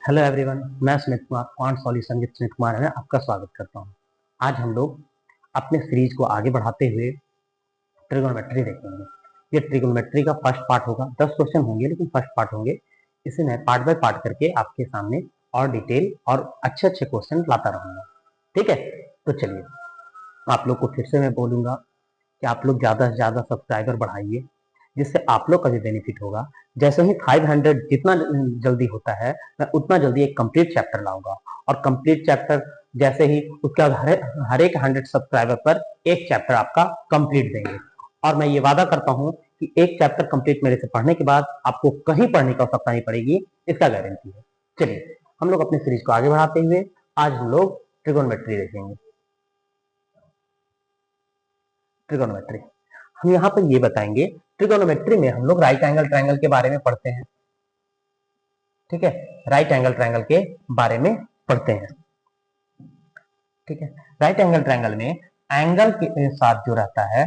Hello everyone, मैं Sumit Kumar quant solution with Sumit Kumar में आपका स्वागत करता हूं। आज हम लोग अपने सीरीज को आगे बढ़ाते हुए ट्रिगोनोमेट्री देखेंगे। ये ट्रिगोनोमेट्री का फर्स्ट पार्ट होगा। 10 क्वेश्चन होंगे, लेकिन फर्स्ट पार्ट होंगे। इसे मैं पार्ट बाय पार्ट करके आपके सामने और डिटेल और अच्छे अच्छे क्वेश्चन लाता रहूंगा। ठीक है, तो चलिए, आप लोग को फिर से मैं बोलूंगा कि आप लोग ज्यादा से ज्यादा सब्सक्राइबर बढ़ाइए, जिससे आप लोग का भी बेनिफिट होगा। जैसे ही 500 जितना जल्दी होता है, मैं उतना जल्दी एक कंप्लीट चैप्टर लाऊंगा। और कंप्लीट चैप्टर जैसे ही उसके बाद हर एक 100 सब्सक्राइबर पर एक चैप्टर आपका कंप्लीट देंगे। और मैं ये वादा करता हूँ कि एक चैप्टर कंप्लीट मेरे से पढ़ने के बाद आपको कहीं पढ़ने की आवश्यकता नहीं पड़ेगी, इसका गारंटी है। चलिए, हम लोग अपनी सीरीज को आगे बढ़ाते हुए आज हम लोग ट्रिगोनोमेट्री देखेंगे। ट्रिगोनोमेट्री हम यहाँ पर ये बताएंगे। ट्रिगोनोमेट्री में हम लोग राइट एंगल ट्रायंगल के बारे में पढ़ते हैं। ठीक है, राइट एंगल ट्रायंगल के बारे में पढ़ते हैं। ठीक है, राइट एंगल ट्रायंगल में एंगल के साथ जो रहता है,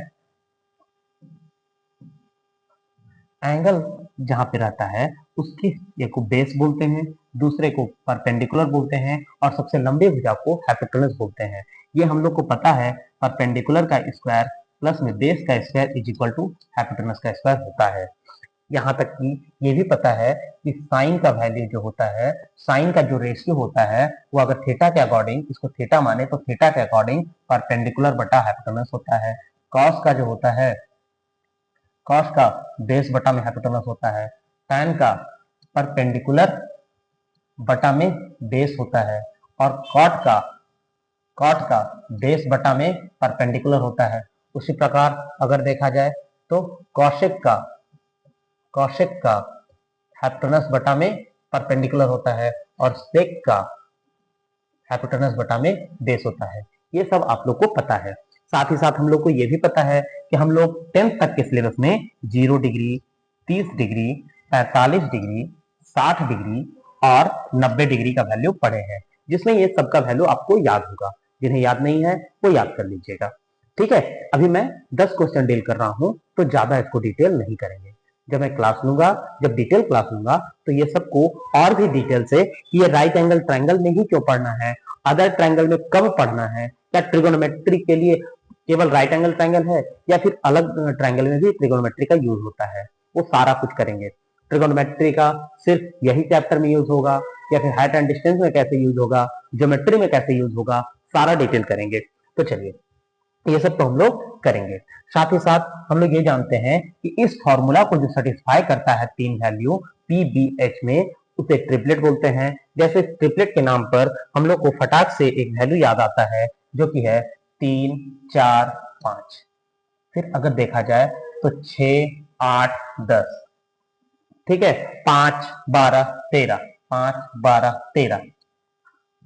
एंगल जहां पे रहता है उसकी एक को बेस बोलते हैं, दूसरे को परपेंडिकुलर बोलते हैं और सबसे लंबे भुजा को हाइपोटेनस बोलते हैं। ये हम लोग को पता है, परपेंडिकुलर का स्क्वायर प्लस में बेस का square is equal to hypotenuse का स्क्वायर होता है। यहाँ तक कि ये भी पता है कि साइन का वैल्यू जो होता है, साइन का जो रेशियो होता है, वो अगर थीटा के अकॉर्डिंग, इसको थीटा माने तो थीटा के अकॉर्डिंग परपेंडिकुलर बटा हाइपोटेनस होता है। कॉस का जो होता है, कॉस का बेस बटा में हाइपोटेनस होता है। tan का परपेंडिकुलर बटा में बेस होता है। और कॉट का बेस बटा में परपेंडिकुलर होता है। उसी प्रकार अगर देखा जाए तो कौशिक का हाइपोटेनस बटा में परपेंडिकुलर होता है और सेक का हाइपोटेनस बटा में बेस होता है। ये सब आप लोग को पता है। साथ ही साथ हम लोग को ये भी पता है कि हम लोग 10th तक के सिलेबस में 0 डिग्री, 30 डिग्री, 45 डिग्री, 60 डिग्री और 90 डिग्री का वैल्यू पढ़े हैं, जिसमें ये सबका वैल्यू आपको याद होगा। जिन्हें याद नहीं है वो याद कर लीजिएगा। ठीक है, अभी मैं 10 क्वेश्चन डील कर रहा हूं, तो ज्यादा इसको डिटेल नहीं करेंगे। जब मैं क्लास लूंगा, जब डिटेल क्लास लूंगा, तो ये सबको और भी डिटेल से कि ये राइट एंगल ट्रायंगल में ही क्यों पढ़ना है, अदर ट्रायंगल में कब पढ़ना है, क्या ट्रिगोनोमेट्री के लिए केवल राइट एंगल ट्रायंगल है या फिर अलग ट्रायंगल में भी ट्रिगोनोमेट्री का यूज होता है, वो सारा कुछ करेंगे। ट्रिगोनोमेट्री का सिर्फ यही चैप्टर में यूज होगा या फिर हाइट एंड डिस्टेंस में कैसे यूज होगा, ज्योमेट्री में कैसे यूज होगा, सारा डिटेल करेंगे। तो चलिए, ये सब तो हम लोग करेंगे। साथ ही साथ हम लोग ये जानते हैं कि इस फॉर्मूला को जो सेटिस्फाई करता है तीन वैल्यू पी बी एच में, उसे ट्रिपलेट बोलते हैं। जैसे ट्रिपलेट के नाम पर हम लोग को फटाक से एक वैल्यू याद आता है, जो कि है 3, 4, 5। फिर अगर देखा जाए तो 6, 8, 10। ठीक है, 5, 12, 13, 5, 12, 13,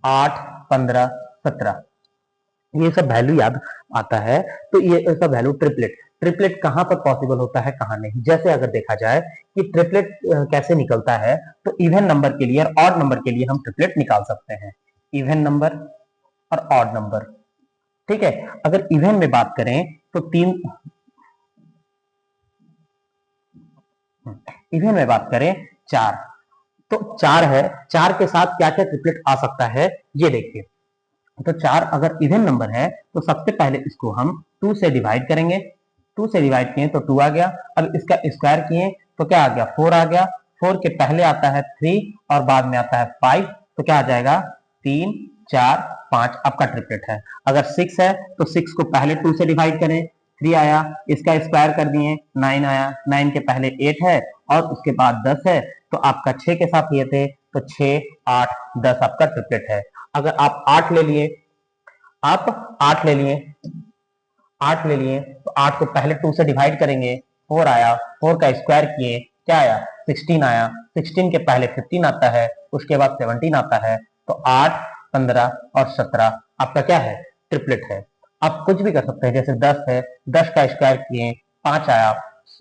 8, 15, 17, ये सब वैल्यू याद आता है। तो ये सब वैल्यू ट्रिपलेट ट्रिपलेट कहाँ पर पॉसिबल होता है, कहाँ नहीं। जैसे अगर देखा जाए कि ट्रिपलेट कैसे निकलता है, तो इवन नंबर के लिए और ऑड नंबर के लिए हम ट्रिपलेट निकाल सकते हैं। इवन नंबर और ऑड नंबर। ठीक है, अगर इवन में बात करें तो इवन में बात करें 4, तो 4 है, 4 के साथ क्या क्या ट्रिपलेट आ सकता है ये देखिए। तो 4 अगर इवन नंबर है तो सबसे पहले इसको हम 2 से डिवाइड करेंगे। 2 से डिवाइड किए तो 2 आ गया। अब इसका स्क्वायर किए तो क्या आ गया, 4 आ गया। 4 के पहले आता है 3 और बाद में आता है 5, तो क्या आ जाएगा, 3, 4, 5 आपका ट्रिपलेट है। अगर 6 है तो 6 को पहले 2 से डिवाइड करें, 3 आया, इसका स्क्वायर कर दिए, 9 आया। 9 के पहले 8 है और उसके बाद 10 है, तो आपका 6 के साथ ये थे, तो 6, 8, 10 आपका ट्रिपलेट है। अगर आप 8 ले लिए, आप 8 ले लिए, 8 ले लिए, तो 8 को पहले 2 से डिवाइड करेंगे, 4 आया। 4 का स्क्वायर किए, क्या आया, 16 आया। 16 के पहले 15 आता है, उसके बाद 17 आता है, तो 8, 15 और 17 आपका क्या है, ट्रिपलेट है। आप कुछ भी कर सकते हैं, जैसे 10 है, 10 का स्क्वायर किए, 5 आया,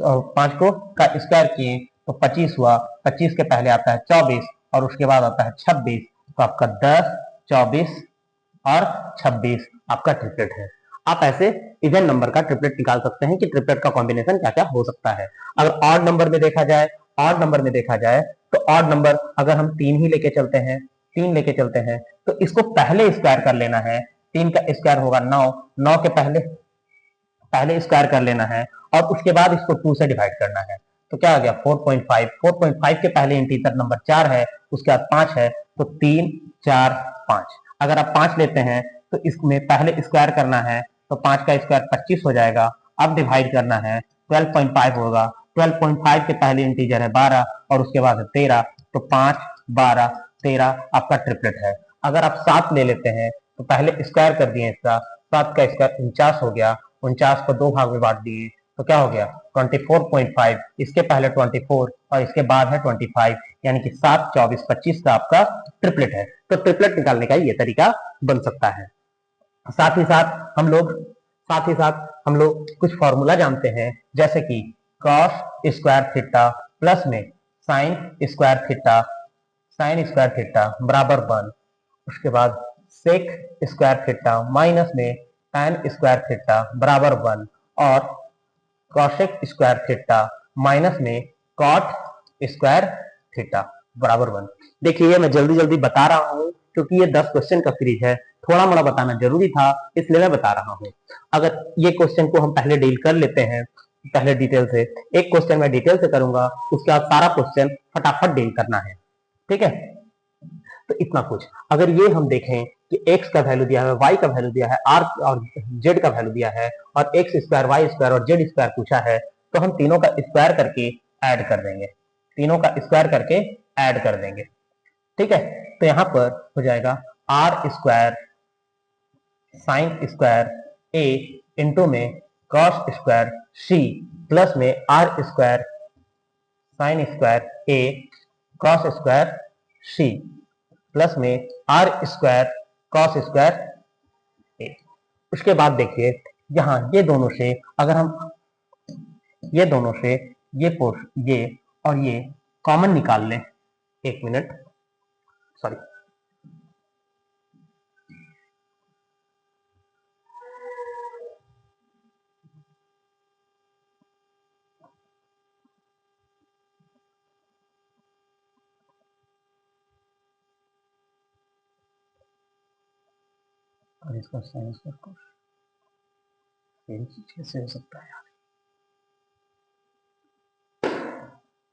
5 को का स्क्वायर किए तो 25 हुआ। 25 के पहले आता है 24 और उसके बाद आता है 26, तो आपका 10, 24 और 26 आपका ट्रिपलेट है। आप ऐसे इवन नंबर का ट्रिपलेट निकाल सकते हैं कि ट्रिपलेट का कॉम्बिनेशन क्या क्या हो सकता है। अगर ऑड नंबर में देखा जाए, ऑड नंबर में देखा जाए तो ऑड नंबर अगर हम 3 ही लेके चलते हैं, 3 लेके चलते हैं तो इसको पहले स्क्वायर कर लेना है। 3 का स्क्वायर होगा 9, 9 के पहले पहले स्क्वायर कर लेना है और उसके बाद इसको 2 से डिवाइड करना है। तो क्या आ गया 4.5, 4.5 के पहले इंटीजर नंबर 4 है, उसके बाद 5 है, तो 3 4 5। अगर आप 5 लेते हैं तो इसमें पहले स्क्वायर करना है, तो 5 का स्क्वायर 25 हो जाएगा। अब डिवाइड करना है, 12.5 होगा, 12.5 के पहले इंटीजर है 12 और उसके बाद है 13, तो 5 12 13 आपका ट्रिपलेट है। अगर आप 7 ले लेते हैं तो पहले स्क्वायर कर दिए इसका, 7 का स्क्वायर 49 हो गया, 49 को 2 भाग में बांट दिए तो क्या हो गया 24.5, इसके पहले 24 और इसके बाद है 25, यानी कि 7 24 25 का आपका ट्रिपलेट है। तो ट्रिपलेट निकालने का ये तरीका बन सकता है। साथ ही साथ हम लोग कुछ फॉर्मूला जानते हैं, जैसे कि cos स्क्वायर थीटा प्लस में साइन स्क्वायर थीटा बराबर 1, उसके बाद सेक स्क्वायर थीटा माइनस में tan स्क्वायर थीटा बराबर 1 और कॉशेक स्क्वायर थीटा माइनस में कॉट स्क्वायर थीटा बराबर 1। देखिए ये मैं जल्दी जल्दी बता रहा हूं क्योंकि ये 10 क्वेश्चन का सीरीज है, थोड़ा मोड़ा बताना जरूरी था इसलिए मैं बता रहा हूं। अगर ये क्वेश्चन को हम पहले डील कर लेते हैं, पहले डिटेल से, एक क्वेश्चन मैं डिटेल से करूंगा, उसके बाद सारा क्वेश्चन फटाफट डील करना है, ठीक है। तो इतना कुछ, अगर ये हम देखें कि x का वैल्यू दिया है, y का वैल्यू दिया है, r और z का वैल्यू दिया है और x स्क्वायर y स्क्वायर और z स्क्वायर पूछा है, तो हम तीनों का स्क्वायर करके ऐड कर देंगे, तीनों का स्क्वायर करके ऐड कर देंगे, ठीक है। तो यहां पर हो जाएगा r square sine square a into में कॉस स्क्वायर c प्लस में r square sine square a cos square c plus में आर स्क्वायर कॉस स्क्वायर ए। उसके बाद देखिए यहाँ ये दोनों से अगर हम ये दोनों से ये और ये कॉमन निकाल लें, एक मिनट सॉरी, और इसका साइन स्क्वायर कैसे हो सकता है यार,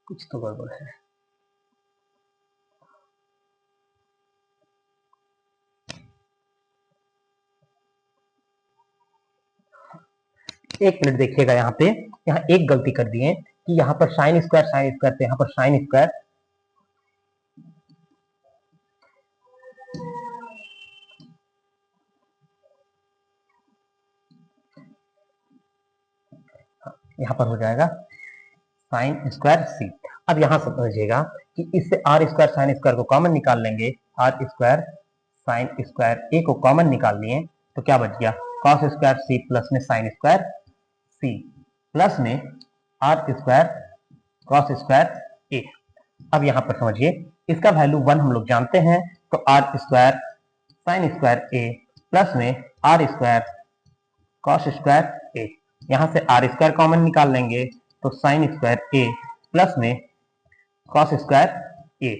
कुछ तो गड़बड़ है। एक मिनट देखिएगा, यहाँ पे यहाँ एक गलती कर दिए कि यहाँ पर साइन स्क्वायर पे यहाँ पर साइन स्क्वायर यहाँ पर हो जाएगा साइन स्क्वायर सी। अब यहाँ समझिएगा कि इससे आर स्क्वायर साइन स्क्वायर को कॉमन निकाल लेंगे, आर स्क्वायर साइन स्क्वायर ए को कॉमन निकाल लिए तो क्या बच गया कॉस स्क्वायर सी प्लस में साइन स्क्वायर सी प्लस में आर स्क्वायर कॉस स्क्वायर ए। अब यहाँ पर समझिए इसका वैल्यू 1 हम लोग जानते हैं, तो R square sine square A plus में R square cos square A, यहाँ से आर स्क्वायर कॉमन निकाल लेंगे तो साइन स्क्वायर ए प्लस में कॉस स्क्वायर ए,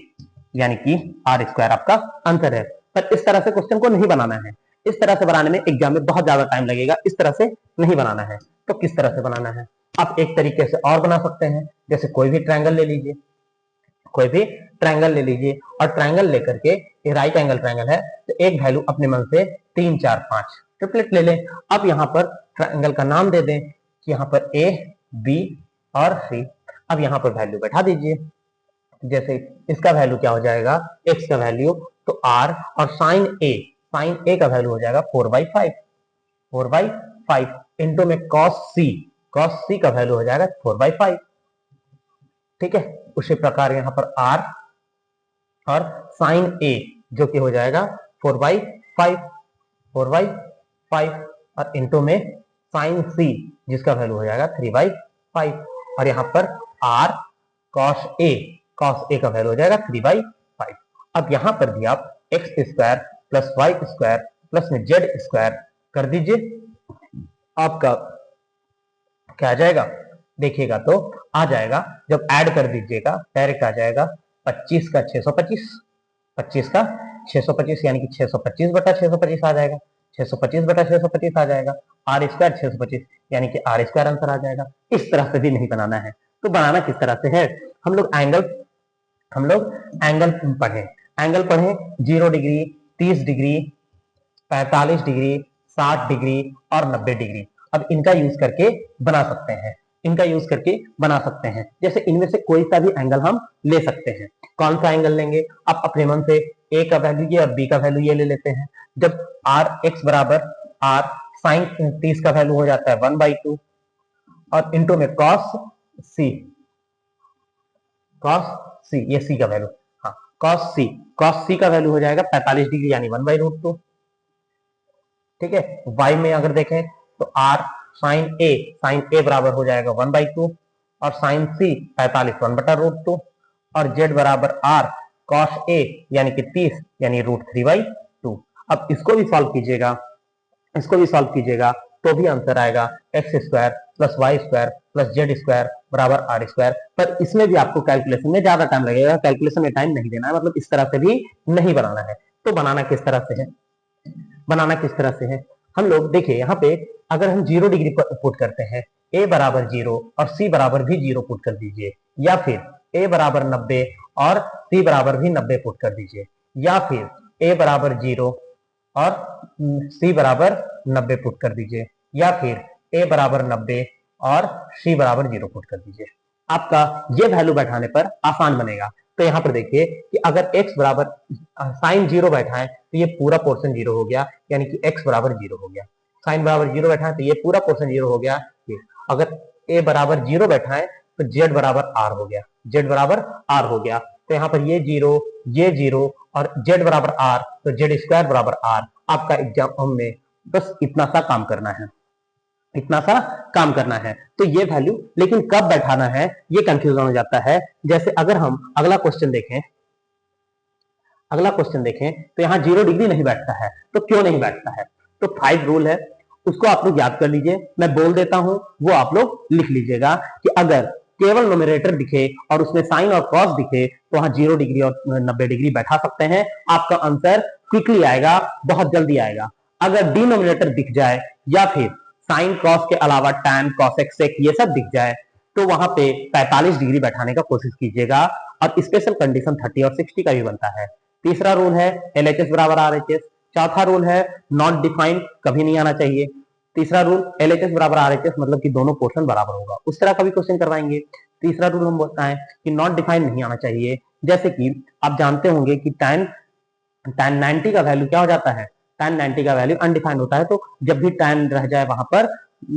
यानी कि आर स्क्वायर आपका आंसर है। पर इस तरह से क्वेश्चन को नहीं बनाना है, इस तरह से बनाने में एग्जाम में बहुत ज्यादा टाइम लगेगा, इस तरह से नहीं बनाना है। तो किस तरह से बनाना है, आप एक तरीके से और बना सकते हैं, जैसे कोई भी ट्रायंगल ले लीजिए, कोई भी ट्रायंगल ले लीजिए और ट्रायंगल लेकर के ये राइट एंगल ट्रायंगल है तो एक वैल्यू अपने मन से 3 4 5 ट्रिपलेट ले लें। अब यहाँ पर ट्रायंगल का नाम दे दें कि यहाँ पर ए बी और सी। अब यहाँ पर वैल्यू बैठा दीजिए, जैसे इसका वैल्यू क्या हो जाएगा x का वैल्यू तो r और साइन ए का वैल्यू हो जाएगा 4/5 इंटू में cos c का वैल्यू हो जाएगा 4/5, ठीक है। उसी प्रकार यहाँ पर r और साइन a जो कि हो जाएगा 4/5 और इंटू में साइन c जिसका वैल्यू हो जाएगा 3/5 और यहाँ पर r cos a का वैल्यू हो जाएगा 3/5। अब यहाँ पर भी आप x square plus Y square plus में जेड स्क्वायर कर दीजिए, आपका क्या आ जाएगा, देखिएगा तो आ जाएगा, जब ऐड कर दीजिएगा डायरेक्ट आ जाएगा 25 का 625, 25 का 625 यानी कि 625 बटा 625 आ जाएगा, 625 बटा 625 आ जाएगा, आर स्क्वायर 625 यानी कि आर स्क्वायर आंसर आ जाएगा। इस तरह से भी नहीं बनाना है। तो बनाना किस तरह से है, हम लोग एंगल पढ़े, 0 डिग्री, 30 डिग्री, 45 डिग्री, 60 डिग्री और 90 डिग्री। अब इनका यूज करके बना सकते हैं, जैसे इनमें से कोई सा भी एंगल हम ले सकते हैं। कौन सा एंगल लेंगे, आप अपने मन से ए का वैल्यू ये और बी का वैल्यू ये ले लेते हैं। जब आर एक्स बराबर आर साइन 30 का वैल्यू हो जाता है 1/2 और इंटू में कॉस सी, ये सी का वैल्यू, हाँ कॉस सी का वैल्यू हो जाएगा 45 डिग्री यानी 1/√2। ठीक है, y में अगर देखें तो r साइन ए बराबर हो जाएगा 1/2 और साइन सी 45 1/√2 और z बराबर r cos a यानी कि 30 यानी √3/2। अब इसको भी सॉल्व कीजिएगा तो भी आंसर आएगा X square plus Y square plus Z square बराबर आर स्क्वायर। पर इसमें भी आपको कैलकुलेशन में ज्यादा टाइम लगेगा, कैलकुलेशन में टाइम नहीं देना है, मतलब इस तरह से भी नहीं बनाना है। तो बनाना किस तरह से है, हम लोग देखिए यहाँ पे अगर हम 0 डिग्री पुट करते हैं, a बराबर 0 और c बराबर भी 0 पुट कर दीजिए, या फिर a बराबर 90 और c बराबर भी 90 पुट कर दीजिए, या फिर a बराबर 0 और c बराबर 90 पुट कर दीजिए, या फिर a बराबर 90 और c बराबर 0 पुट कर दीजिए। आपका ये वैल्यू बैठाने पर आसान बनेगा। तो यहाँ पर देखिए कि अगर x बराबर साइन 0 बैठा है तो ये पूरा पोर्शन 0 हो गया, यानी कि x बराबर 0 हो गया। साइन बराबर 0 बैठा है तो ये पूरा पोर्शन 0 हो गया। अगर a बराबर 0 बैठा है तो z बराबर r हो गया, तो यहाँ पर ये 0 और z बराबर r, तो z स्क्वायर बराबर r। आपका एग्जाम में बस इतना सा काम करना है। तो ये वैल्यू लेकिन कब बैठाना है ये कंफ्यूजन हो जाता है। जैसे अगर हम अगला क्वेश्चन देखें तो यहाँ 0 डिग्री नहीं बैठता है। तो क्यों नहीं बैठता है, तो 5 रूल है, उसको आप लोग याद कर लीजिए, मैं बोल देता हूं, वो आप लोग लिख लीजिएगा कि अगर केवल नोमिनेटर दिखे और उसमें साइन और कॉस दिखे तो वहां 0 डिग्री और 90 डिग्री बैठा सकते हैं। आपका आंसर क्विकली आएगा, बहुत जल्दी आएगा। अगर डिनोमिनेटर दिख जाए या फिर साइन कॉस के अलावा टैन कॉसेक सेक ये सब दिख जाए तो वहां पे 45 डिग्री बैठाने का कोशिश कीजिएगा। और स्पेशल कंडीशन 30 और 60 का भी बनता है। तीसरा रूल है LHS बराबर RHS। चौथा रूल है नॉट डिफाइंड कभी नहीं आना चाहिए। तीसरा रूल LHS बराबर RHS मतलब कि दोनों पोर्शन बराबर होगा, उस तरह का भी क्वेश्चन करवाएंगे। तीसरा रूल हम बताएं कि नॉट डिफाइंड नहीं आना चाहिए, जैसे कि आप जानते होंगे कि tan 90 का वैल्यू क्या हो जाता है, tan 90 का वैल्यू अनडिफाइंड होता है। तो जब भी tan रह जाए वहां पर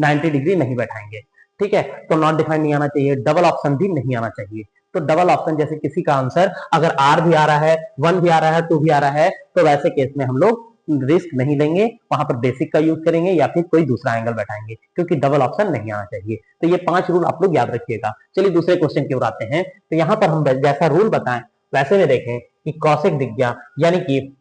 90 डिग्री नहीं बैठाएंगे। ठीक है, तो नॉट डिफाइंड नहीं आना चाहिए। डबल ऑप्शन भी नहीं आना चाहिए। तो डबल ऑप्शन जैसे किसी का आंसर अगर R भी आ रहा है, 1 भी आ रहा है, 2 भी आ रहा है, तो वैसे केस में हम लोग रिस्क नहीं लेंगे, वहां पर बेसिक का यूज करेंगे या फिर कोई दूसरा एंगल बैठाएंगे, क्योंकि डबल ऑप्शन नहीं आना चाहिए। तो ये 5 रूल आप लोग याद रखिएगा। चलिए दूसरे क्वेश्चन की ओर आते हैं। तो यहाँ पर हम जैसा रूल बताएं वैसे में देखें कि कॉसेक दिख गया, यानी कि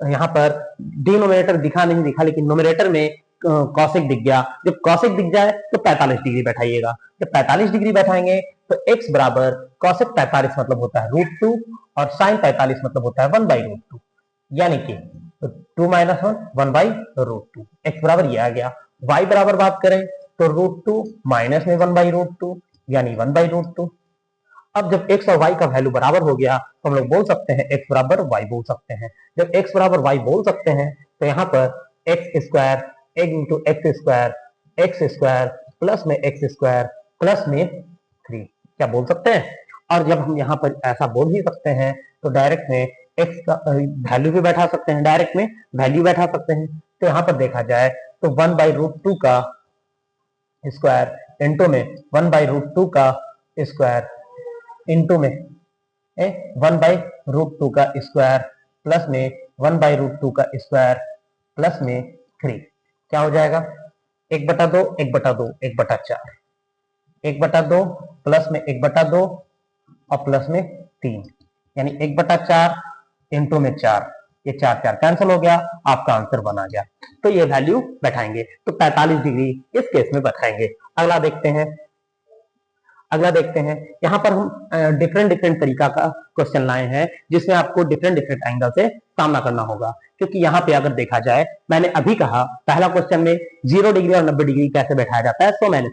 यहाँ पर डिनोमिनेटर दिखा नहीं दिखा, लेकिन नोमिनेटर में कॉसेक दिख गया। जब कॉसेक दिख जाए तो 45 डिग्री बैठाइएगा। जब 45 डिग्री बैठाएंगे तो x बराबर कॉसेक 45 मतलब होता है √2 और साइन 45 मतलब होता है 1/√2, यानी कि 2 - 1 1/√2। x बराबर ये आ गया। y बराबर बात करें तो √2 माइनस में 1/√2 यानी 1/√2। अब जब x और y का वैल्यू बराबर हो गया तो हम लोग बोल सकते हैं x बराबर y बोल सकते हैं। जब x बराबर y बोल सकते हैं तो यहाँ पर x square into x square plus में x स्क्वायर प्लस में 3 क्या बोल सकते हैं। और जब हम यहाँ पर ऐसा बोल ही सकते हैं तो डायरेक्ट में x का वैल्यू भी बैठा सकते हैं, डायरेक्ट में वैल्यू बैठा सकते हैं। तो यहाँ पर देखा जाए तो 1/√2 का स्क्वायर इंटू में 1/√2 का स्क्वायर इंटू में 1/√2 का स्क्वायर प्लस में 1/√2 का स्क्वायर प्लस में 3 क्या हो जाएगा 1/2 1/2 1/4 1/2 प्लस में 1/2 और प्लस में 3 यानी 1/4 इंटू में 4, ये 4 4 कैंसिल हो गया, आपका आंसर बना गया। तो ये वैल्यू बैठाएंगे तो 45 डिग्री इस केस में बैठाएंगे। अगला देखते हैं अगला देखते हैं, यहाँ पर हम डिफरेंट डिफरेंट तरीका का क्वेश्चन लाए हैं जिसमें आपको डिफरेंट डिफरेंट एंगल से सामना करना होगा। क्योंकि यहाँ पे अगर देखा जाए, मैंने अभी कहा पहला क्वेश्चन में 0 डिग्री और 90 डिग्री कैसे बैठाया जाता है, तो मैंने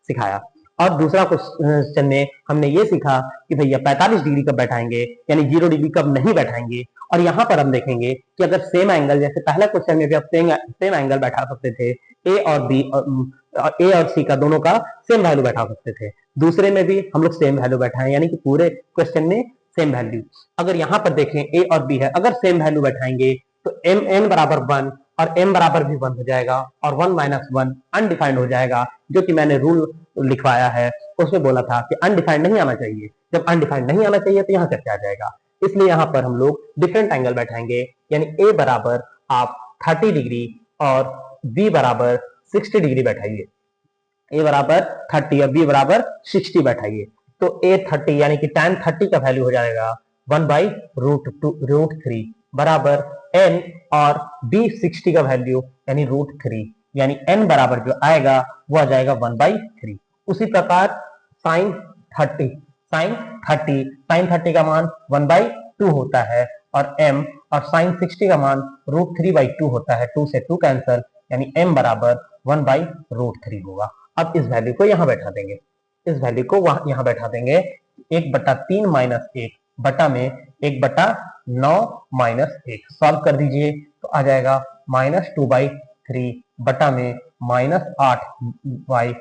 सिखाया। और दूसरा क्वेश्चन में हमने ये सीखा कि भैया 45 डिग्री कब बैठाएंगे, यानी 0 डिग्री कब नहीं बैठाएंगे। और यहाँ पर हम देखेंगे कि अगर सेम एंगल, जैसे पहला क्वेश्चन में भी आप सेम एंगल बैठा सकते थे, ए और बी, ए और सी का दोनों का सेम वैल्यू बैठा सकते थे। दूसरे में भी हम लोग सेम वैल्यू बैठाए, यानी कि पूरे क्वेश्चन में सेम वैल्यू। अगर यहाँ पर देखें ए और बी है, अगर सेम वैल्यू बैठाएंगे तो एम एन बराबर 1 और एम बराबर भी 1 हो जाएगा, और 1 माइनस 1 अनडिफाइंड हो जाएगा, जो कि मैंने रूल लिखवाया है उसमें बोला था कि अनडिफाइंड नहीं आना चाहिए। जब अनडिफाइंड नहीं आना चाहिए तो यहाँ कैसे आ जाएगा, इसलिए यहाँ पर हम लोग डिफरेंट एंगल बैठाएंगे, यानी ए बराबर आप 30 डिग्री और बी बराबर 60 डिग्री बैठाइए। ए बराबर 30 और बी बराबर 60 बैठाइए, तो ए 30 यानी कि tan 30 का वैल्यू हो जाएगा 1/√3 बराबर n, और b 60 का वैल्यू यानी √3, यानी n बराबर जो आएगा वो आ जाएगा 1/3। उसी प्रकार sin 30 का मान 1/2 होता है, और m और sin 60 का मान √3/2 होता है, 2 से 2 कैंसल, यानी m बराबर 1/√3 होगा। अब इस वैल्यू को यहाँ बैठा देंगे, इस वैल्यू को यहाँ बैठा देंगे, 1/3 माइनस 1 बटा में 1/9 माइनस 1 सॉल्व कर दीजिए, तो आ जाएगा -2/3 बटा में -8 बाई,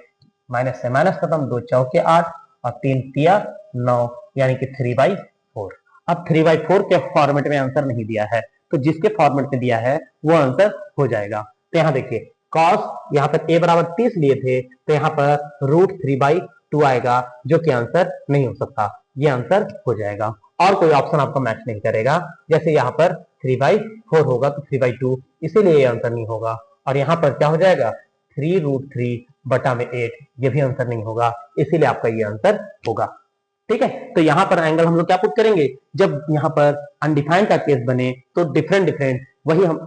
माइनस से माइनस खत्म, 2 चौके 8 और 3 तिया 9, यानी कि 3/4। अब 3/4 के फॉर्मेट में आंसर नहीं दिया है, तो जिसके फॉर्मेट में दिया है वो आंसर हो जाएगा। तो यहाँ देखिए cos, यहाँ पर a बराबर 30 लिए थे, तो यहाँ पर √3/2 आएगा, जो कि आंसर नहीं हो सकता, ये आंसर हो जाएगा। और कोई ऑप्शन आपको मैच नहीं करेगा, जैसे यहाँ पर 3/4 होगा तो 3/2, इसीलिए ये आंसर नहीं होगा। और यहाँ पर क्या हो जाएगा 3√3 बटा में 8, ये भी आंसर नहीं होगा, इसीलिए आपका ये आंसर होगा। ठीक है, तो यहाँ पर एंगल हम लोग क्या पुट करेंगे, जब यहाँ पर अनडिफाइंड का केस बने तो डिफरेंट डिफरेंट, वही हम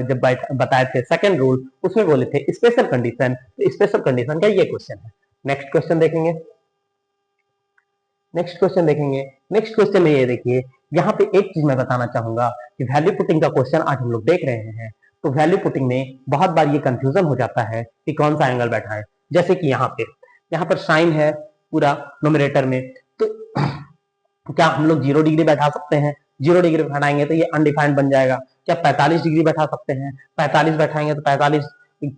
जब बताए थे सेकंड रूल, उसमें बोले थे स्पेशल कंडीशन, तो स्पेशल कंडीशन का ये क्वेश्चन है। नेक्स्ट क्वेश्चन देखेंगे, नेक्स्ट क्वेश्चन में ये देखिए, यहाँ पे एक चीज मैं बताना चाहूंगा कि वैल्यू पुटिंग का क्वेश्चन आज हम लोग देख रहे हैं। तो वैल्यू पुटिंग में बहुत बार ये कंफ्यूजन हो जाता है कि कौन सा एंगल बैठा है। जैसे कि यहाँ पर साइन है पूरा नोमिनेटर में, तो क्या हम लोग 0 डिग्री बैठा सकते हैं? 0 डिग्री बैठाएंगे तो ये अनडिफाइंड बन जाएगा। क्या 45 डिग्री बैठा सकते हैं? 45 बैठाएंगे तो 45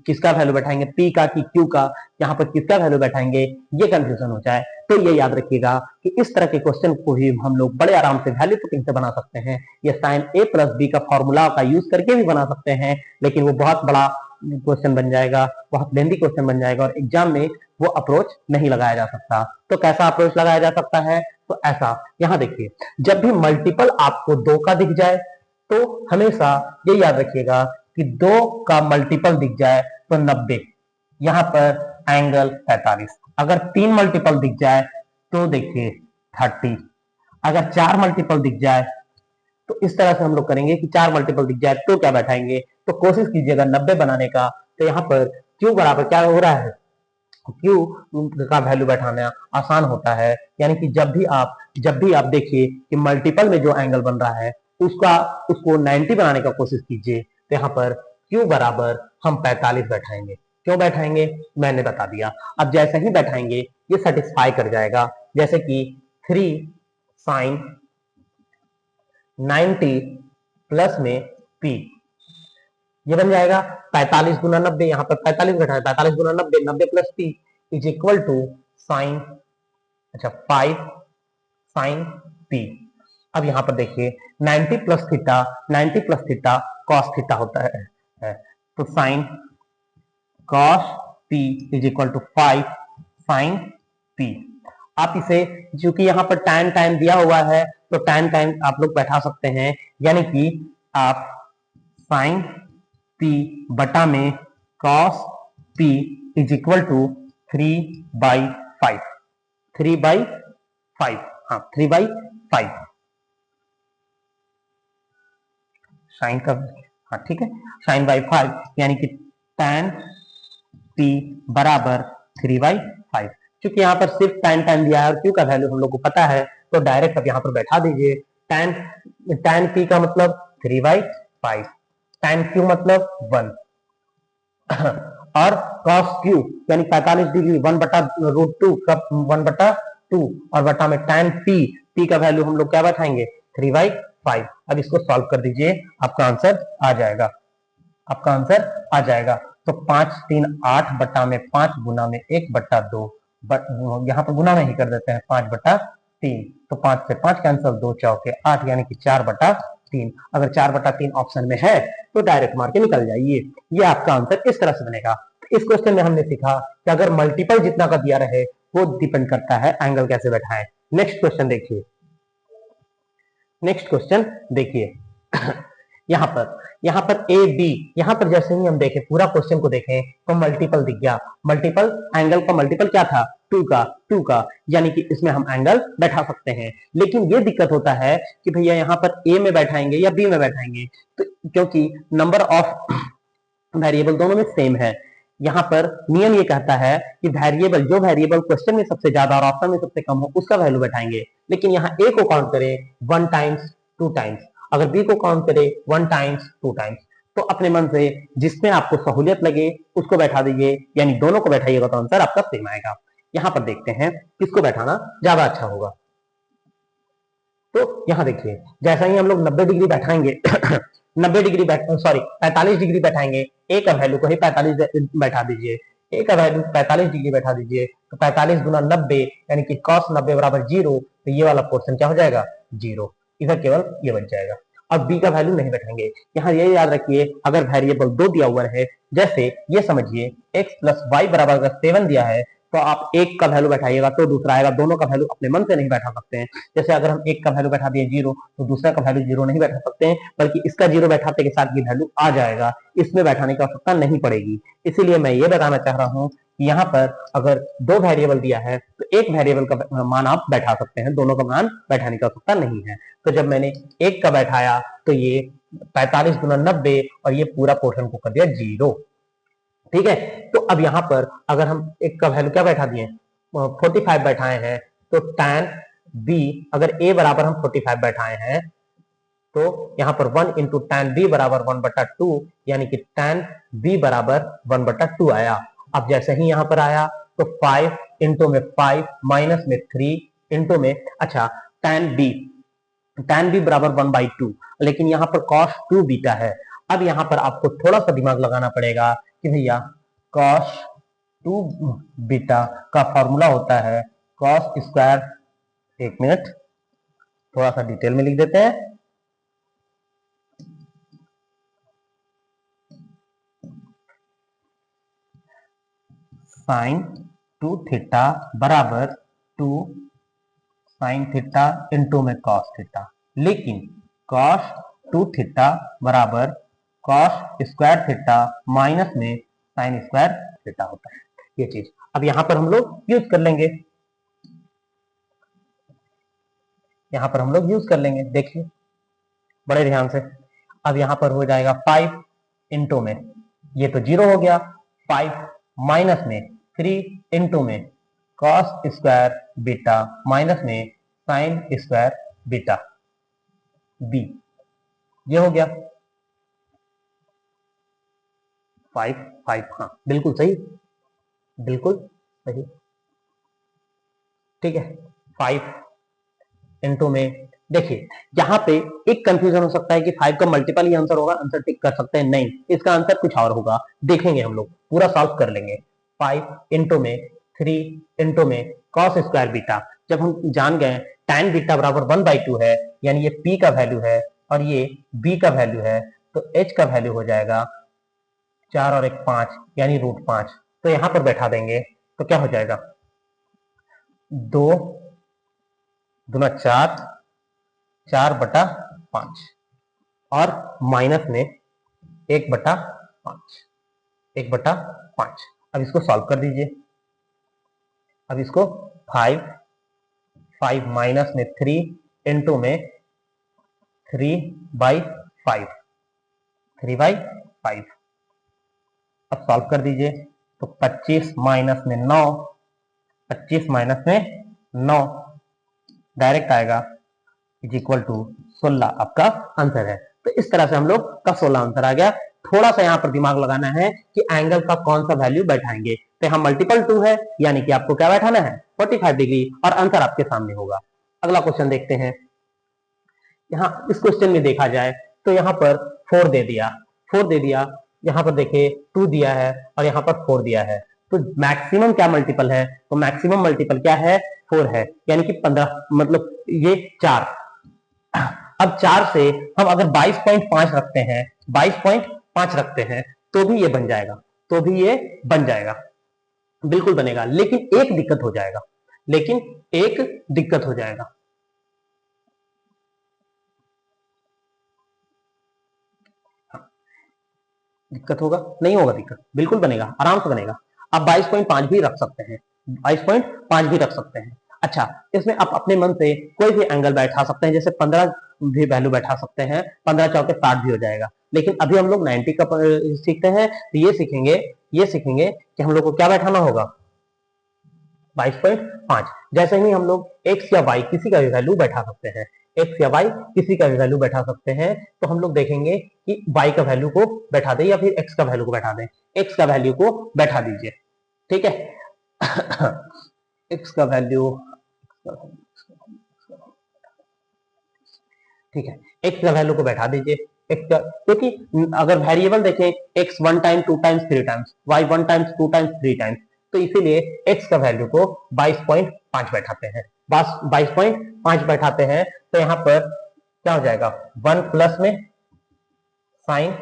किसका वैल्यू बैठाएंगे, पी का कि क्यू का, यहाँ पर किसका वैल्यू बैठाएंगे, ये कंफ्यूजन हो जाए। तो ये याद रखिएगा कि इस तरह के क्वेश्चन को भी हम लोग बड़े आराम से वैल्यू पुटिंग से बना सकते हैं, या साइन a प्लस बी का फॉर्मूला का यूज करके भी बना सकते हैं, लेकिन वो बहुत बड़ा क्वेश्चन बन जाएगा, बहुत लेंदी क्वेश्चन बन जाएगा, और एग्जाम में वो अप्रोच नहीं लगाया जा सकता। तो कैसा अप्रोच लगाया जा सकता है? तो ऐसा, यहाँ देखिए, जब भी मल्टीपल आपको 2 का दिख जाए तो हमेशा ये याद रखिएगा कि 2 का मल्टीपल दिख जाए तो 90, यहाँ पर एंगल 45। अगर 3 मल्टीपल दिख जाए तो देखिए 30। अगर 4 मल्टीपल दिख जाए तो इस तरह से हम लोग करेंगे कि 4 मल्टीपल दिख जाए तो क्या बैठाएंगे, तो कोशिश कीजिएगा 90 बनाने का। तो यहाँ पर क्यू बराबर क्या हो रहा है, क्यू का वैल्यू बैठाना आसान होता है, यानी कि जब भी आप देखिए कि मल्टीपल में जो एंगल बन रहा है उसको 90 बनाने का कोशिश कीजिए। तो यहाँ पर क्यू बराबर हम 45 बैठाएंगे। क्यों बैठाएंगे मैंने बता दिया। अब जैसे ही बैठाएंगे ये सेटिस्फाई कर जाएगा, जैसे कि 3 साइन 90 प्लस में p, ये बन जाएगा 45 गुना 90, यहाँ पर 45 बैठा है, 45 गुना 90, 90 plus p is equal to sine, अच्छा 5 साइन p। अब यहाँ पर देखिए 90 प्लस थीटा कॉस थीटा होता है, तो sine cos p is equal to 5 sine p। आप इसे, क्योंकि यहाँ पर tan टाइम दिया हुआ है तो tan टाइम आप लोग बैठा सकते हैं, यानी कि आप साइन p बटा में cos p is equal to 3/5, 3/5, हाँ 3/5 साइन का, हाँ ठीक है, साइन बाई 5, यानी कि tan p बराबर 3/5। क्योंकि यहाँ पर सिर्फ tan दिया है और q का वैल्यू हम लोग को पता है, तो डायरेक्ट अब यहाँ पर बैठा दीजिए। tan p का मतलब 3/5, tan q मतलब 1 और cos q यानी 45 डिग्री 1/√2 का 1/2 और बटा में tan p का वैल्यू हम लोग क्या बैठाएंगे 3/5। अब इसको सॉल्व कर दीजिए, आपका आंसर आ जाएगा, आपका आंसर आ जाएगा। तो 5 3 8 बटा में 5 गुना में 1/2, यहाँ पर गुना में ही कर देते हैं 5/3, तो 5 से 5 कैंसिल, 2 चौके 8 यानी कि 4/3। अगर 4/3 ऑप्शन में है तो डायरेक्ट मार के निकल जाइए, ये आपका आंसर इस तरह से बनेगा। इस क्वेश्चन में हमने सीखा कि अगर मल्टीपल जितना का दिया रहे वो डिपेंड करता है एंगल कैसे बैठाएं। नेक्स्ट क्वेश्चन देखिए, नेक्स्ट क्वेश्चन देखिए यहाँ पर ए बी, यहाँ पर जैसे ही हम देखें पूरा क्वेश्चन को देखें तो मल्टीपल दिख गया। मल्टीपल एंगल का मल्टीपल क्या था 2 का, यानी कि इसमें हम एंगल बैठा सकते हैं। लेकिन ये दिक्कत होता है कि भैया यहाँ पर ए में बैठाएंगे या बी में बैठाएंगे, तो क्योंकि नंबर ऑफ वेरिएबल दोनों में सेम है। यहाँ पर नियम ये कहता है कि वेरिएबल जो वेरिएबल क्वेश्चन में सबसे ज्यादा और ऑप्शन में सबसे कम हो उसका वैल्यू बैठाएंगे। लेकिन यहाँ ए को काउंट करें 1 टाइम्स 2 टाइम्स, अगर बी को काउंट करें 1 टाइम्स 2 टाइम्स, तो अपने मन से जिसमें आपको सहूलियत लगे उसको बैठा दीजिए, यानी दोनों को बैठाइएगा तो आंसर आपका सेम आएगा। यहाँ पर देखते हैं किसको बैठाना ज्यादा अच्छा होगा। तो यहाँ देखिए जैसा ही हम लोग 90 डिग्री बैठाएंगे 90 डिग्री 45 डिग्री बैठाएंगे, ए का वैल्यू को ही 45 बैठा दीजिए, ए का वैल्यू 45 डिग्री बैठा दीजिए, तो 45 गुना 90 यानी कि cos 90 बराबर 0, तो ये वाला पोर्शन क्या हो जाएगा 0, इधर केवल ये बच जाएगा। अब बी का वैल्यू नहीं बैठाएंगे। यहाँ ये याद रखिए अगर वेरिएबल 2 दिया हुआ है, जैसे ये समझिए x प्लस वाई बराबर अगर 7 दिया है तो आप एक का वैल्यू बैठाइएगा तो दूसरा आएगा, दोनों का वैल्यू अपने मन से नहीं बैठा सकते हैं। जैसे अगर हम एक का वैल्यू बैठा दिए 0 तो दूसरा का वैल्यू 0 नहीं बैठा सकते हैं, बल्कि इसका 0 बैठाते के साथ ये वैल्यू आ जाएगा, इसमें बैठाने की आवश्यकता नहीं पड़ेगी। इसीलिए मैं ये बताना चाह रहा हूँ कि यहाँ पर अगर 2 वेरिएबल दिया है तो एक वेरिएबल का मान आप बैठा सकते हैं, दोनों का मान बैठाने की आवश्यकता नहीं है। तो जब मैंने एक का बैठाया तो ये 45 गुना 90 और ये पूरा पोर्शन को कर दिया 0, ठीक है। तो अब यहाँ पर अगर हम एक का वैल्यू क्या बैठा दिए 45 बैठाए हैं, तो tan b अगर a बराबर हम 45 बैठाए हैं तो यहाँ पर 1 इंटू tan b बराबर 1/2, यानी कि tan b बराबर 1/2 आया। अब जैसे ही यहाँ पर आया तो 5 इंटू में 5 माइनस में 3 इंटू में, अच्छा tan b बराबर 1/2, लेकिन यहाँ पर cos 2 बीटा है। अब यहाँ पर आपको थोड़ा सा दिमाग लगाना पड़ेगा कि भैया cos 2 बीटा का फॉर्मूला होता है cos स्क्वायर, एक मिनट थोड़ा सा डिटेल में लिख देते हैं, साइन 2 थीटा बराबर 2 साइन थीटा इंटू में cos थीटा, लेकिन cos 2 थीटा बराबर cos स्क्वायर थीटा माइनस में साइन स्क्वायर थीटा होता है, ये चीज अब यहाँ पर हम लोग यूज कर लेंगे, यहाँ पर हम लोग यूज कर लेंगे, देखिए बड़े ध्यान से। अब यहाँ पर हो जाएगा 5 इंटू में, ये तो 0 हो गया, 5 माइनस में 3 इंटू में cos स्क्वायर बीटा माइनस में साइन स्क्वायर बीटा b, ये हो गया 5 5, हाँ बिल्कुल सही, बिल्कुल सही, ठीक है। 5 इंटू में, देखिए यहाँ पे एक कंफ्यूजन हो सकता है कि 5 का मल्टीपल ही आंसर होगा, आंसर टिक कर सकते हैं, नहीं इसका आंसर कुछ और होगा, देखेंगे हम लोग पूरा सॉल्व कर लेंगे। 5 इंटू में 3 इंटू में cos स्क्वायर बीटा, जब हम जान गए tan बीटा बराबर 1/2 है, यानी ये p का वैल्यू है और ये b का वैल्यू है, तो h का वैल्यू हो जाएगा 4 और 1 5 यानी √5, तो यहाँ पर बैठा देंगे तो क्या हो जाएगा 2 दूना 4, 4/5 और माइनस में 1/5, 1/5। अब इसको सॉल्व कर दीजिए, अब इसको 5 माइनस में 3 इंटू में 3/5, 3/5। अब सॉल्व कर दीजिए तो 25 माइनस में 9, 25 माइनस में 9 डायरेक्ट आएगा इज इक्वल टू 16 आपका आंसर है। तो इस तरह से हम लोग का 16 आंसर आ गया। थोड़ा सा यहाँ पर दिमाग लगाना है कि एंगल का कौन सा वैल्यू बैठाएंगे। तो यहाँ मल्टीपल 2 है, यानी कि आपको क्या बैठाना है 45 डिग्री, और आंसर आपके सामने होगा। अगला क्वेश्चन देखते हैं। यहाँ इस क्वेश्चन में देखा जाए तो यहाँ पर 4 दे दिया, 4 दे दिया, यहाँ पर देखिए 2 दिया है और यहाँ पर 4 दिया है। तो मैक्सिमम क्या मल्टीपल है, तो मैक्सिमम मल्टीपल क्या है 4 है, यानी कि 15 मतलब ये 4। अब 4 से हम अगर 22.5 रखते हैं, 22.5 रखते हैं तो भी ये बन जाएगा, तो भी ये बन जाएगा, बिल्कुल बनेगा। लेकिन एक दिक्कत हो जाएगा, लेकिन एक दिक्कत हो जाएगा। दिक्कत होगा नहीं होगा, दिक्कत बिल्कुल बनेगा, आराम से बनेगा। आप 22.5 भी रख सकते हैं, 22.5 भी रख सकते हैं। अच्छा, इसमें आप अपने मन से कोई भी एंगल बैठा सकते हैं, जैसे 15 भी वैल्यू बैठा सकते हैं, 15 चौके 60 भी हो जाएगा। लेकिन अभी हम लोग 90 का सीखते हैं, तो ये सीखेंगे कि हम लोग को क्या बैठाना होगा 22.5। जैसे ही हम लोग x या y किसी का भी वैल्यू बैठा सकते हैं, x या y किसी का भी वैल्यू बैठा सकते हैं, तो हम लोग देखेंगे कि y का वैल्यू को बैठा दें या फिर x का वैल्यू को बैठा दें। x का वैल्यू को बैठा दीजिए, ठीक है। x का वैल्यू, ठीक है, x का वैल्यू को बैठा दीजिए। x का, क्योंकि अगर वेरिएबल देखें x 1 time 2 times 3 times, y 1 times 2 times 3 times, तो इसीलिए x का वैल्यू को 22.5 बैठाते हैं। 22.5 बैठाते हैं तो यहाँ पर क्या हो जाएगा 1 प्लस में साइन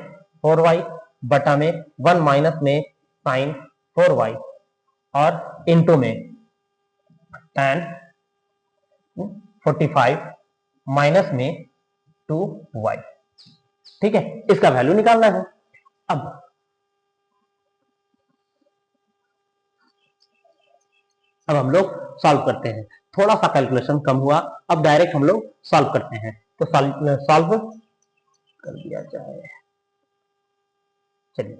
4y बटा में 1 माइनस में साइन 4y और इंटू में tan 45 माइनस में 2y, ठीक है। इसका वैल्यू निकालना है। अब हम लोग सॉल्व करते हैं। थोड़ा सा कैलकुलेशन कम हुआ, अब डायरेक्ट हम लोग सॉल्व करते हैं। तो सॉल्व कर दिया जाए, चलिए।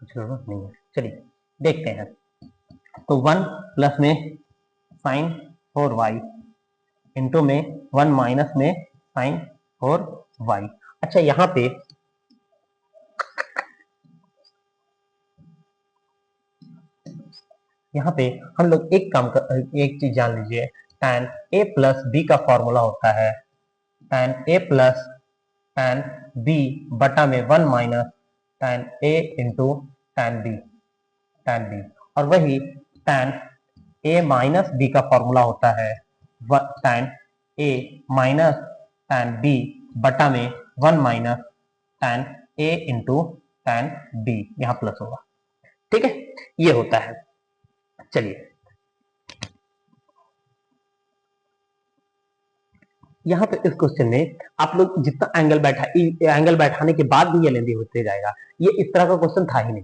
कुछ जरूरत नहीं है, चलिए देखते हैं। तो 1 प्लस में साइन 4y इंटू में 1 माइनस में साइन 4y। अच्छा, यहाँ पे हम लोग एक चीज जान लीजिए, tan a प्लस बी का फॉर्मूला होता है tan a plus tan b बटा में 1 minus tan a into tan b, और वही tan a माइनस b का फॉर्मूला होता है tan a minus tan b बटा में 1 minus tan a into tan b, यहाँ प्लस होगा, ठीक है, ये होता है। चलिए यहाँ पे इस क्वेश्चन में आप लोग जितना एंगल बैठाने के बाद भी ये लेंदी होते जाएगा। ये इस तरह का क्वेश्चन था ही नहीं।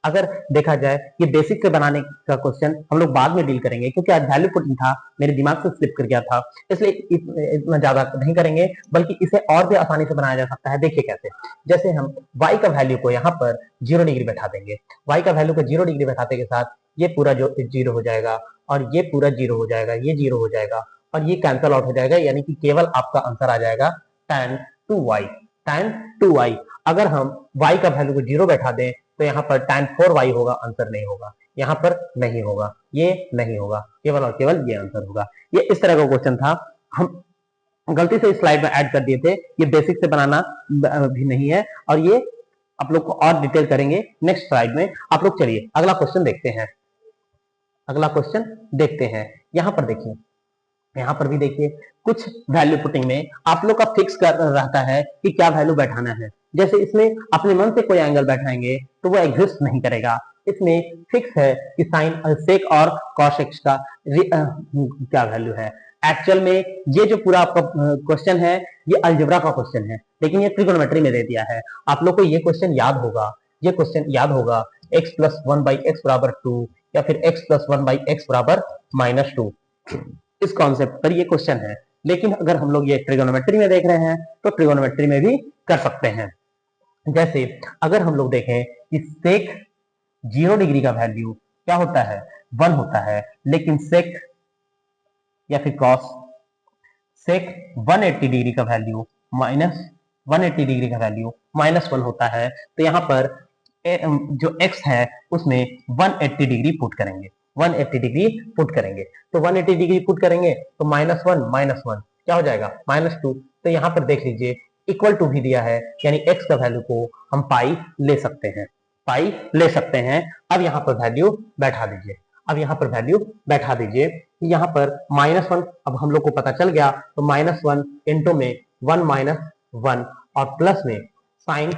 अगर देखा जाए ये बेसिक से बनाने का क्वेश्चन हम लोग बाद में डील करेंगे, क्योंकि आज वैल्यू पुटिंग था, मेरे दिमाग से स्लिप कर गया था, इसलिए इतना ज्यादा नहीं करेंगे, बल्कि इसे और भी आसानी से बनाया जा सकता है। देखिए कैसे, जैसे हम y का वैल्यू को यहाँ पर 0 डिग्री बैठा देंगे, y का वैल्यू को 0 डिग्री बैठाते के साथ ये पूरा जो 0 हो जाएगा और ये पूरा 0 हो जाएगा, ये 0 हो जाएगा और ये कैंसल आउट हो जाएगा, यानी कि केवल आपका आंसर आ जाएगा tan 2y। अगर हम y का वैल्यू को 0 बैठा दें तो यहाँ पर tan 4y होगा, आंसर नहीं होगा, यहाँ पर नहीं होगा, ये नहीं होगा, केवल और केवल ये आंसर होगा। ये इस तरह का क्वेश्चन था, हम गलती से इस स्लाइड में ऐड कर दिए थे। ये बेसिक से बनाना भी नहीं है, और ये आप लोग को और डिटेल करेंगे नेक्स्ट स्लाइड में। आप लोग चलिए अगला क्वेश्चन देखते हैं। यहाँ पर देखिए, यहाँ पर भी देखिए कुछ वैल्यू पुटिंग में आप लोग का फिक्स कर रहता है कि क्या वैल्यू बैठाना है। जैसे इसमें अपने मन से कोई एंगल बैठाएंगे तो वो एग्जिस्ट नहीं करेगा। इसमें फिक्स है कि साइन सेक और कॉस एक्स का क्या वैल्यू है। एक्चुअल में ये जो पूरा आपका क्वेश्चन है ये अलजेब्रा का क्वेश्चन है, लेकिन ये ट्रिगोनोमेट्री में दे दिया है। आप लोग को ये क्वेश्चन याद होगा, x प्लस 1 बाई एक्स बराबर 2 या फिर x प्लस 1 बाई एक्स बराबर -2। इस कॉन्सेप्ट पर ये क्वेश्चन है, लेकिन अगर हम लोग ये ट्रिगोनोमेट्री में देख रहे हैं तो ट्रिगोनोमेट्री में भी कर सकते हैं। जैसे अगर हम लोग देखें कि सेक 0 डिग्री का वैल्यू क्या होता है, 1 होता है, लेकिन सेक या फिर कॉस सेक 180 डिग्री का वैल्यू माइनस 180 डिग्री का वैल्यू -1 होता है। तो यहाँ पर जो x है उसमें 180 डिग्री पुट करेंगे, 180 डिग्री पुट करेंगे। तो 180 डिग्री पुट करेंगे तो -1 क्या हो जाएगा, -2। तो यहाँ पर देख लीजिए इक्वल टू भी दिया है, यानी x का वैल्यू को हम पाई ले सकते हैं, पाई ले सकते हैं। अब यहाँ पर वैल्यू बैठा दीजिए, अब यहाँ पर वैल्यू बैठा दीजिए कि यहाँ पर -1 अब हम लोग को पता चल गया, तो -1 इंटू में 1 और प्लस में साइन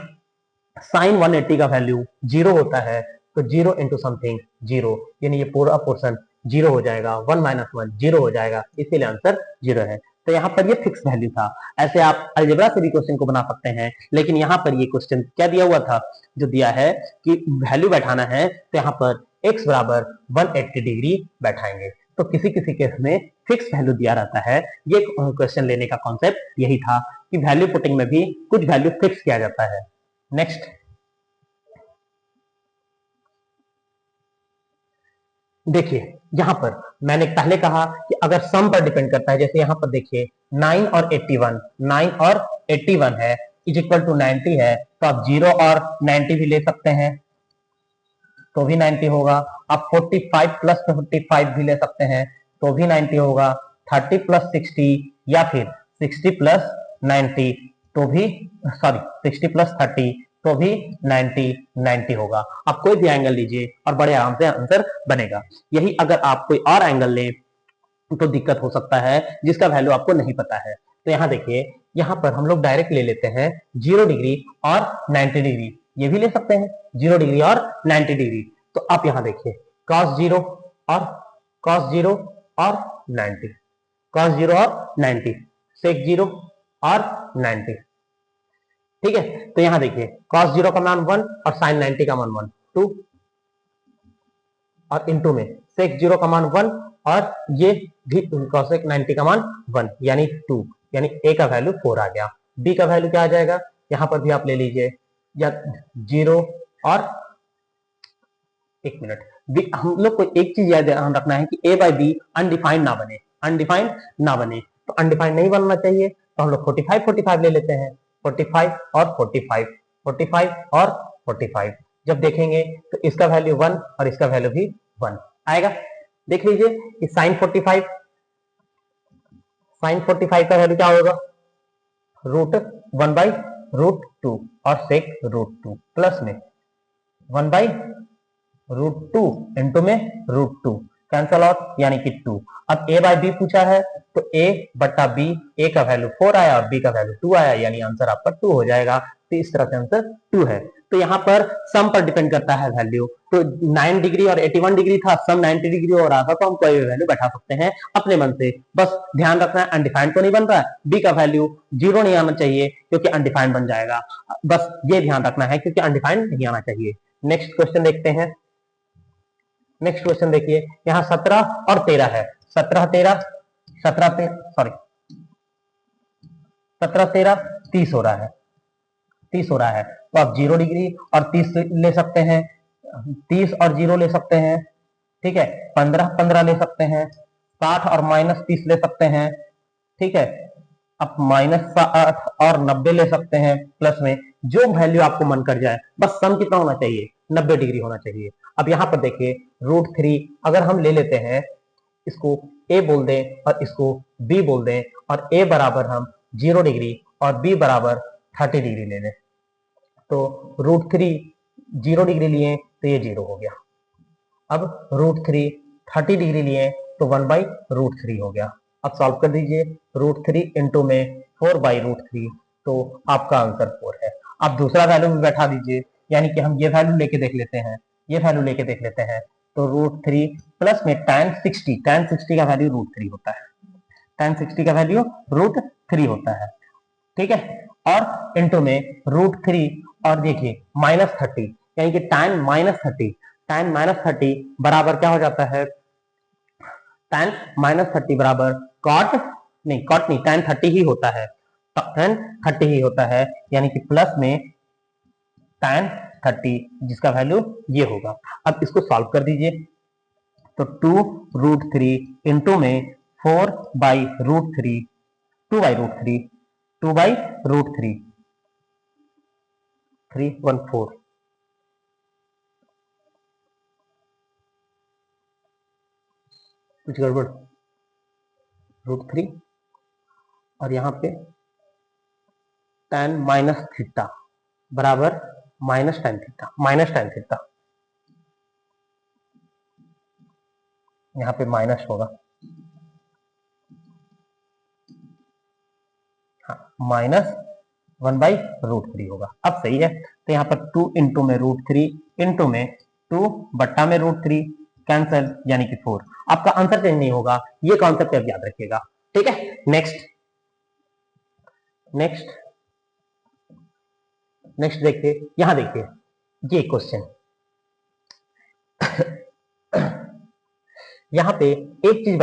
180 का वैल्यू 0 होता है, तो 0 इंटू समथिंग 0, यानी ये पूरा पोर्शन 0 हो जाएगा, 1 - 1 0 हो जाएगा, इसीलिए आंसर 0 है। तो यहाँ पर ये फिक्स वैल्यू था। ऐसे आप अलजेब्रा से भी क्वेश्चन को बना सकते हैं, लेकिन यहाँ पर ये क्वेश्चन क्या दिया हुआ था, जो दिया है कि वैल्यू बैठाना है, तो यहाँ पर x बराबर 180 डिग्री बैठाएंगे। तो किसी किसी केस में फिक्स वैल्यू दिया रहता है। ये क्वेश्चन लेने का कॉन्सेप्ट यही था कि वैल्यू पुटिंग में भी कुछ वैल्यू फिक्स किया जाता है। नेक्स्ट देखिए, यहां पर मैंने पहले कहा कि अगर सम पर डिपेंड करता है, जैसे यहां पर देखिए 9 और 81 है इज इक्वल टू 90 है, तो आप 0 और 90 भी ले सकते हैं तो भी 90 होगा। आप 45 प्लस 55 भी ले सकते हैं तो भी 90 होगा। 30 प्लस 60 या फिर 60 प्लस 90 तो भी, सॉरी 60 प्लस 30 तो भी 90 होगा। आप कोई भी एंगल लीजिए और बड़े आराम से आंसर बनेगा। यही अगर आप कोई और एंगल ले तो दिक्कत हो सकता है, जिसका वैल्यू आपको नहीं पता है। तो यहाँ देखिए, यहाँ पर हम लोग डायरेक्ट ले लेते हैं 0 डिग्री और 90 डिग्री, ये भी ले सकते हैं 0 डिग्री और 90 डिग्री। तो आप यहाँ देखिए cos 0 और cos 0 और 90, cos 0 और 90, sec 0 और 90, ठीक है। तो यहाँ देखिए cos 0 का मान 1 और sin 90 का मान 1 2, और इनटू में sec 0 का मान 1 और ये भी cosec 90 का मान 1 यानी 2, यानी a का वैल्यू 4 आ गया। b का वैल्यू क्या आ जाएगा, यहाँ पर भी आप ले लीजिए या 0 और 1 मिनट, हम लोग को एक चीज याद रखना है कि a बाई बी अनडिफाइंड ना बने, अनडिफाइंड ना बने। तो अनडिफाइंड नहीं बनना चाहिए, तो हम लोग 45 ले लेते हैं, 45 और 45, 45 और 45। जब देखेंगे तो इसका वैल्यू 1 और इसका वैल्यू भी 1 आएगा। देख लीजिए कि साइन 45 का वैल्यू क्या होगा, √1/√2 और सेक √2 प्लस में 1/√2 इंटू में √2 कैंसल आउट, यानी कि 2। अब a बाई बी पूछा है तो a बटा b, a का वैल्यू 4 आया और b का वैल्यू 2 आया, यानी आंसर आपका 2 हो जाएगा। तो इस तरह से आंसर 2 है। तो यहाँ पर सम पर डिपेंड करता है वैल्यू, तो 9 डिग्री और 81 डिग्री था, सम 90 डिग्री हो रहा था, तो हम कोई भी वैल्यू बैठा सकते हैं अपने मन से। बस ध्यान रखना है अनडिफाइंड तो नहीं बन रहा है, b का वैल्यू 0 नहीं आना चाहिए क्योंकि अनडिफाइंड बन जाएगा। बस ये ध्यान रखना है क्योंकि अनडिफाइंड नहीं आना चाहिए। नेक्स्ट क्वेश्चन देखते हैं। नेक्स्ट क्वेश्चन देखिए, यहाँ 17 और 13 है, 17 13 30 हो रहा है, 30 हो रहा है। तो आप 0 डिग्री और 30 ले सकते हैं, 30 और 0 ले सकते हैं, ठीक है। 15 ले सकते हैं, 60 और -30 ले सकते हैं, ठीक है। आप -60 और 90 ले सकते हैं, प्लस में जो वैल्यू आपको मन कर जाए, बस सम कितना होना चाहिए, 90 डिग्री होना चाहिए। अब यहाँ पर देखिए √3 अगर हम ले लेते हैं, इसको a बोल दें और इसको b बोल दें, और a बराबर हम 0 डिग्री और b बराबर 30 डिग्री ले लें, तो √3 0 डिग्री लिए तो ये 0 हो गया। अब √3 30 डिग्री लिए तो 1/√3 हो गया। अब सॉल्व कर दीजिए, √3 इंटू में 4/√3, तो आपका आंसर 4 है। आप दूसरा वैल्यू भी बैठा दीजिए, यानी कि हम ये वैल्यू लेके देख लेते हैं, ये वैल्यू लेके देख लेते हैं। तो √3 प्लस में tan 60 का वैल्यू √3 होता है, tan 60 का वैल्यू √3 होता है, ठीक है। और इंटू में √3 और देखिए -30, यानी कि tan -30 बराबर क्या हो जाता है, tan -30 बराबर cot नहीं कॉट नहीं, tan 30 ही होता है, tan 30 ही होता है, यानी कि प्लस में tan 30 जिसका वैल्यू ये होगा। अब इसको सॉल्व कर दीजिए, तो 2√3 इंटू में 4/√3, 2/√3, 2/√3, 314, कुछ गड़बड़, √3 और यहाँ पे tan माइनस थीटा बराबर माइनस tan थीटा, यहाँ पे माइनस होगा, हाँ माइनस 1/√3 होगा। अब सही है, तो यहाँ पर 2 इंटू में √3 इंटू में 2 बट्टा में √3 कैंसल, यानी कि 4। आपका आंसर चेंज नहीं होगा, ये कॉन्सेप्ट आप याद रखिएगा, ठीक है। नेक्स्ट देखिए, यहां देखिए ये क्वेश्चन यहाँ पे एक चीज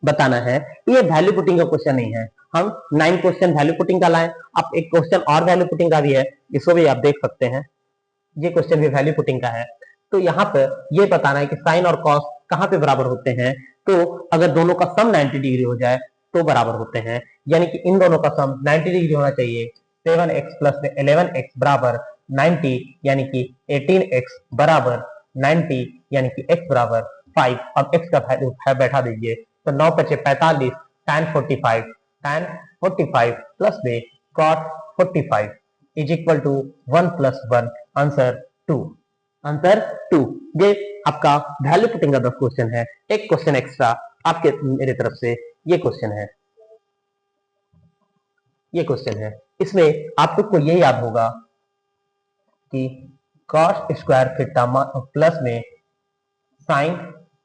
बताना है, ये वैल्यू पुटिंग का क्वेश्चन नहीं है, हम 9 क्वेश्चन वैल्यू पुटिंग का लाए, अब एक क्वेश्चन और वैल्यू पुटिंग का भी है, इसको भी आप देख सकते हैं, ये क्वेश्चन भी वैल्यू पुटिंग का है। तो यहाँ पर ये बताना है कि साइन और कॉस कहाँ पे बराबर होते हैं, तो अगर दोनों का सम 90 डिग्री हो जाए तो बराबर होते हैं, यानी कि इन दोनों का सम 90 डिग्री होना चाहिए। 7x प्लस में 11x बराबर 90, यानी कि 18x बराबर 90, यानी कि x बराबर 5। अब x का वैल्यू बैठा दीजिए, तो 9 × 45, tan 45 प्लस में cot 45 is equal to 1 + 1, answer 2। ये आपका वैल्यू पुटिंग का 10 क्वेश्चन है। एक क्वेश्चन एक्स्ट्रा आपके मेरे तरफ से, ये क्वेश्चन है, इसमें आप लोग को ये याद होगा कि cos स्क्वायर थीटा प्लस में साइन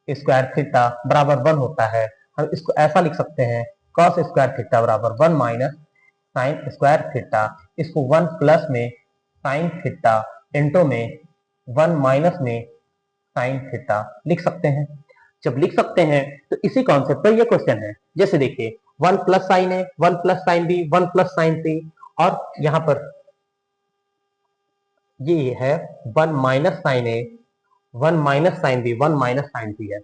स्क्वायर थीटा बराबर 1 होता है। हम इसको ऐसा लिख सकते हैं, cos स्क्वायर थीटा बराबर 1 माइनस साइन स्क्वायर थीटा, इसको 1 प्लस में साइन थीटा इंटू में 1 माइनस में साइन थीटा लिख सकते हैं। जब लिख सकते हैं तो इसी कॉन्सेप्ट पर ये क्वेश्चन है। जैसे देखिए 1 plus sine A, 1 plus sine B, 1 plus sine C, और यहाँ पर ये है 1 minus sine A, 1 minus sine B, 1 minus sine C है,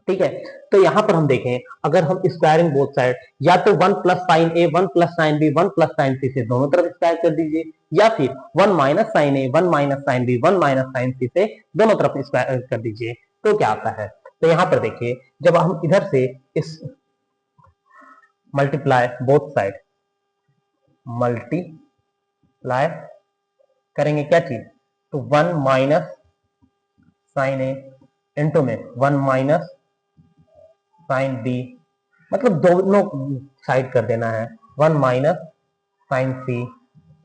ठीक है। तो यहाँ पर हम देखें, अगर हम स्क्वायरिंग बोथ साइड, या तो 1 plus sine A, 1 plus sine B, 1 plus sine C से दोनों तरफ स्क्वायर कर दीजिए, या फिर 1 minus sine A, 1 minus sine B, 1 minus sine C से दोनों तरफ स्क्वायर कर दीजिए, तो क्या आता है। तो यहाँ पर देखिए, जब हम इधर से इस मल्टीप्लाई बोथ साइड, मल्टीप्लाई करेंगे क्या चीज, तो 1 माइनस साइन ए इंटू में 1 माइनस साइन बी, मतलब दोनों साइड कर देना है, 1 minus sine C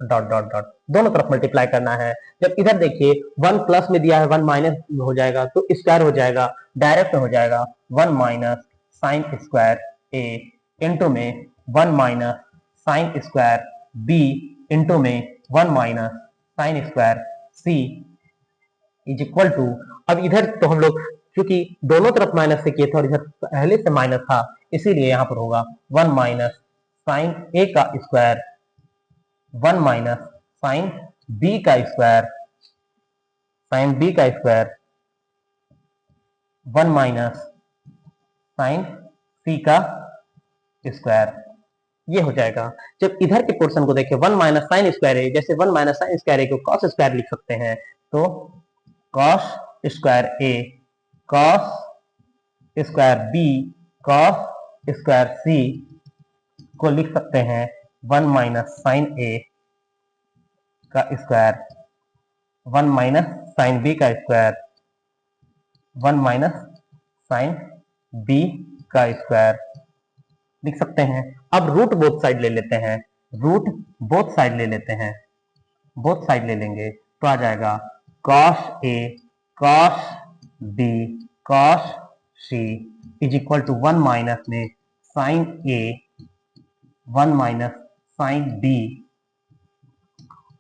dot dot dot, दोनों तरफ मल्टीप्लाई करना है। जब इधर देखिए 1 प्लस में दिया है, 1 माइनस हो जाएगा तो स्क्वायर हो जाएगा, डायरेक्ट में हो जाएगा 1 minus sine square A into में 1 minus sine square B into में 1 minus sine square C is equal to, अब इधर तो हम लोग क्योंकि दोनों तरफ माइनस से किए थे और इधर पहले से माइनस था, इसीलिए यहाँ पर होगा 1 माइनस साइन ए का स्क्वायर, 1 माइनस साइन बी का स्क्वायर, 1 माइनस साइन सी का स्क्वायर, ये हो जाएगा। जब इधर के पोर्शन को देखें, 1 माइनस साइन स्क्वायर ए, जैसे 1 माइनस साइन स्क्वायर ए को कॉस स्क्वायर लिख सकते हैं, तो cos square A, cos square B, cos square C को लिख सकते हैं 1 माइनस साइन ए का स्क्वायर, 1 माइनस साइन बी का स्क्वायर, 1 माइनस साइन बी का स्क्वायर लिख सकते हैं। अब रूट बोथ साइड ले लेते हैं, बोथ साइड ले लेंगे तो आ जाएगा cos a, cos b, cos c is equal to 1 minus में sine a, 1 minus sine b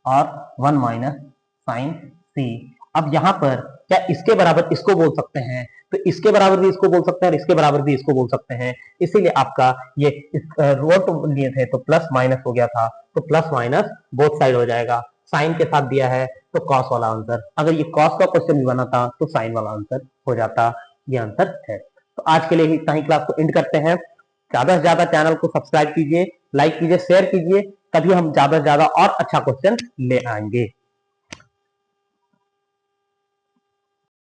और 1 माइनस साइन c। अब यहाँ पर क्या इसके बराबर इसको बोल सकते हैं, तो इसके बराबर भी इसको बोल सकते हैं और इसके बराबर भी इसको बोल सकते हैं। इसीलिए आपका ये रोट लिए थे तो प्लस माइनस हो गया था, तो प्लस माइनस बोथ साइड हो जाएगा। साइन के साथ दिया है तो कॉस वाला आंसर, अगर ये कॉस का क्वेश्चन भी बना था तो साइन वाला आंसर हो जाता। ये आंसर है। तो आज के लिए इतना ही, क्लास को एंड करते हैं। ज्यादा से ज्यादा चैनल को सब्सक्राइब कीजिए, लाइक कीजिए, शेयर कीजिए, तभी हम ज्यादा से ज्यादा और अच्छा क्वेश्चन ले आएंगे।